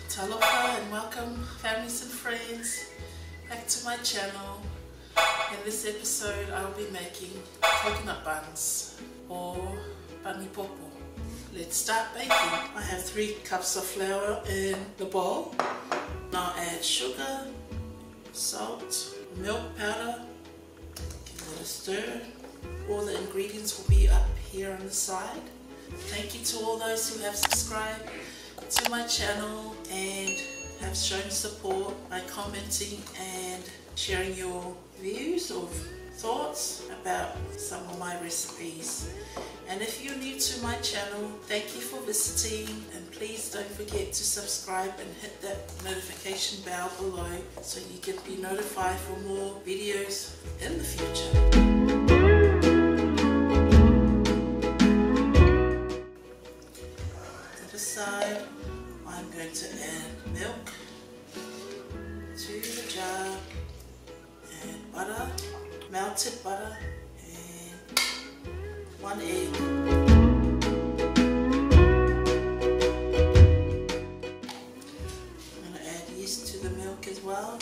Talofa and welcome families and friends back to my channel. In this episode I'll be making coconut buns or panipopo. Let's start baking. I have 3 cups of flour in the bowl. Now add sugar, salt, milk powder, give it a stir. All the ingredients will be up here on the side. Thank you to all those who have subscribed to my channel and have shown support by commenting and sharing your views or thoughts about some of my recipes. And if you're new to my channel, thank you for visiting, and please don't forget to subscribe and hit that notification bell below so you can be notified for more videos in the future. To the side, I'm going to add milk to the jar and butter, melted butter, and 1 egg. I'm going to add yeast to the milk as well.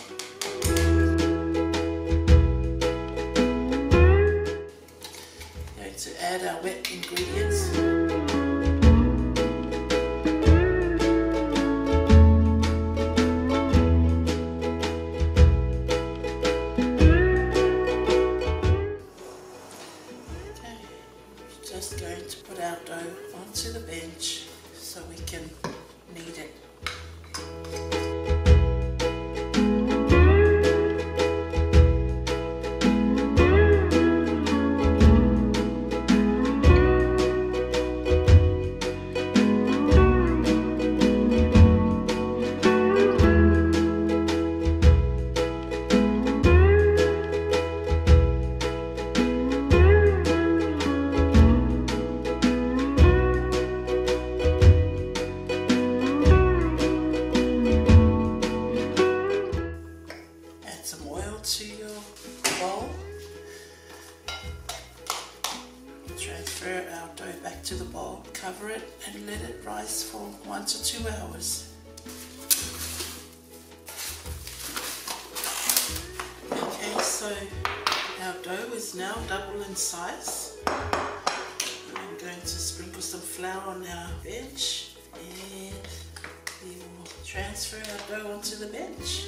Going to add our wet ingredients. Just going to put our dough onto the bench so we can knead it. Some oil to your bowl. Transfer our dough back to the bowl, cover it and let it rise for 1 to 2 hours. Okay, so our dough is now double in size. I'm going to sprinkle some flour on our bench and we will transfer our dough onto the bench.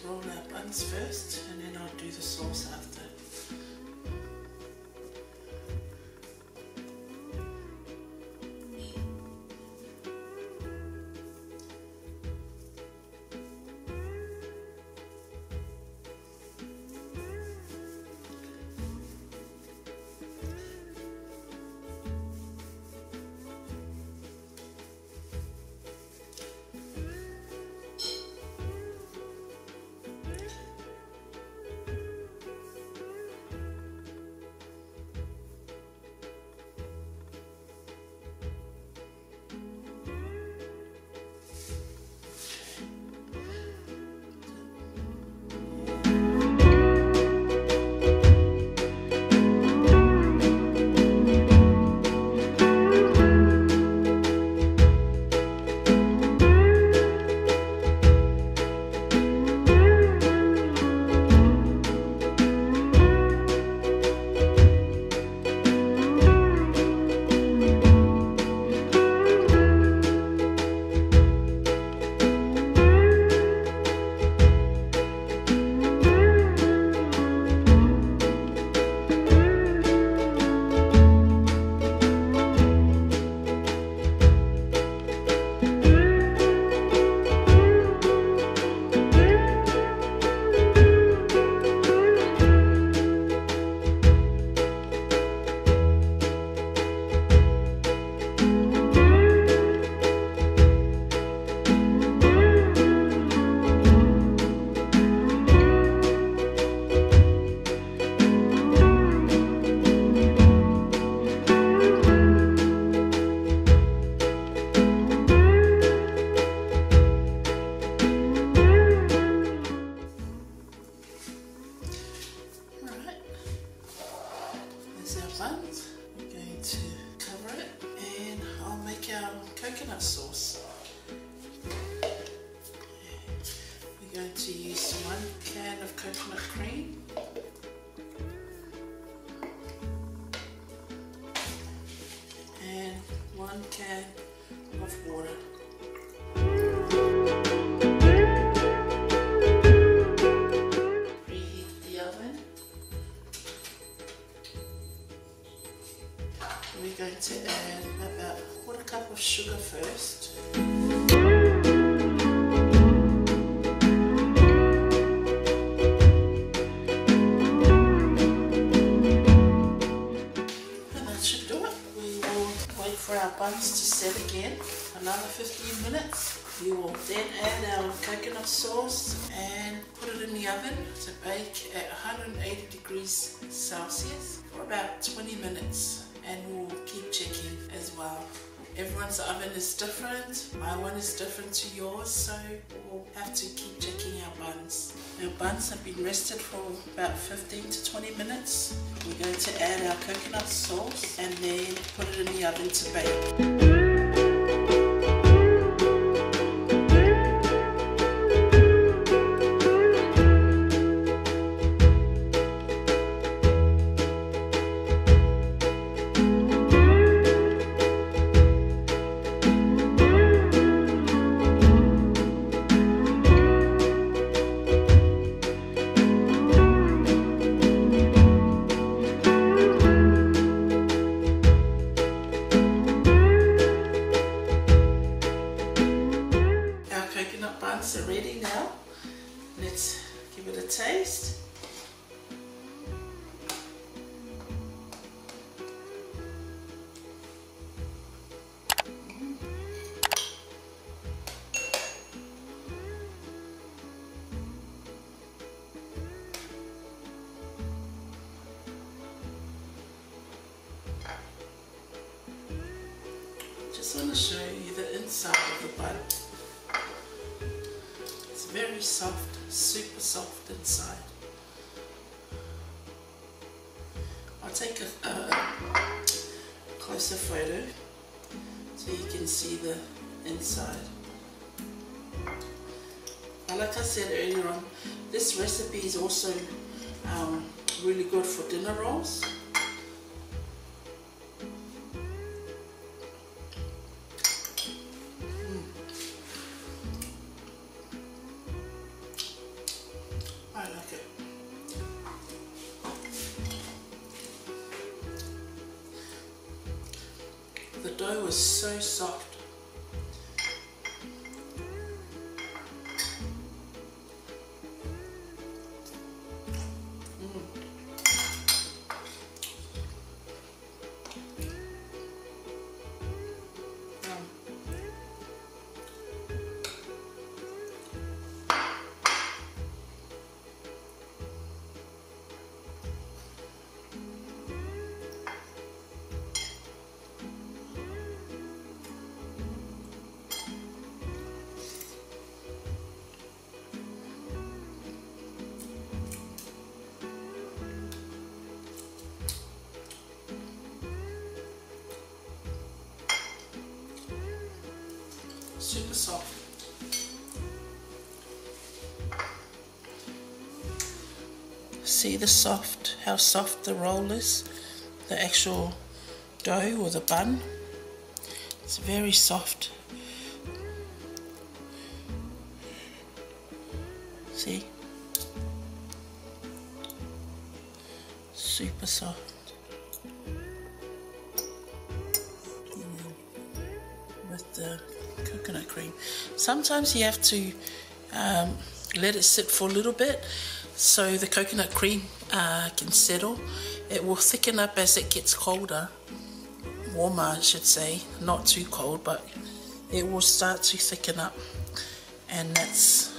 Roll our buns first and then I'll do the sauce after. our coconut sauce. We're going to use 1 can of coconut cream. And 1 can of water. We're going to add about 1/4 cup of sugar first. And that should do it. We will wait for our buns to set again. Another 15 minutes. We will then add our coconut sauce and put it in the oven to bake at 180 degrees Celsius for about 20 minutes. And we'll keep checking as well. Everyone's oven is different. My one is different to yours, so we'll have to keep checking our buns. Our buns have been rested for about 15 to 20 minutes. We're going to add our coconut sauce and then put it in the oven to bake. Buns are ready now. Let's give it a taste. Just want to show you the inside of the bun. Very soft, super soft inside. I'll take a closer photo so you can see the inside. And like I said earlier on, this recipe is also really good for dinner rolls. The dough is so soft. Super soft. See how soft the roll is? The actual dough or the bun. It's very soft. See? Super soft. With the coconut cream. Sometimes you have to let it sit for a little bit so the coconut cream can settle. It will thicken up as it gets colder, warmer I should say, not too cold, but it will start to thicken up, and that's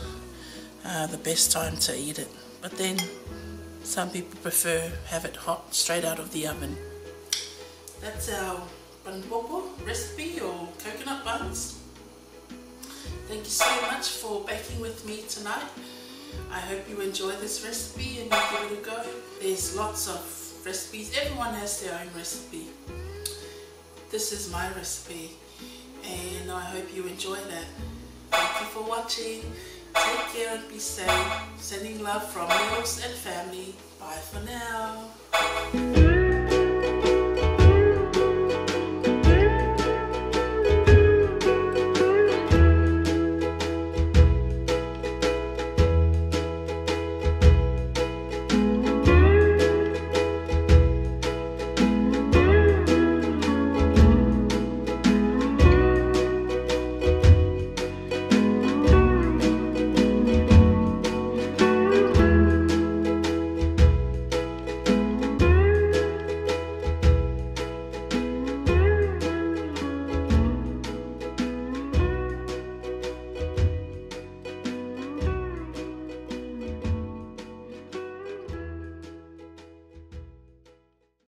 the best time to eat it. But then some people prefer have it hot straight out of the oven. That's our panipopo recipe, or coconut buns. Thank you so much for baking with me tonight. I hope you enjoy this recipe and you give it a go. There's lots of recipes. Everyone has their own recipe. this is my recipe, and I hope you enjoy that. Thank you for watching. Take care and be safe. Sending love from Mills and family. Bye for now.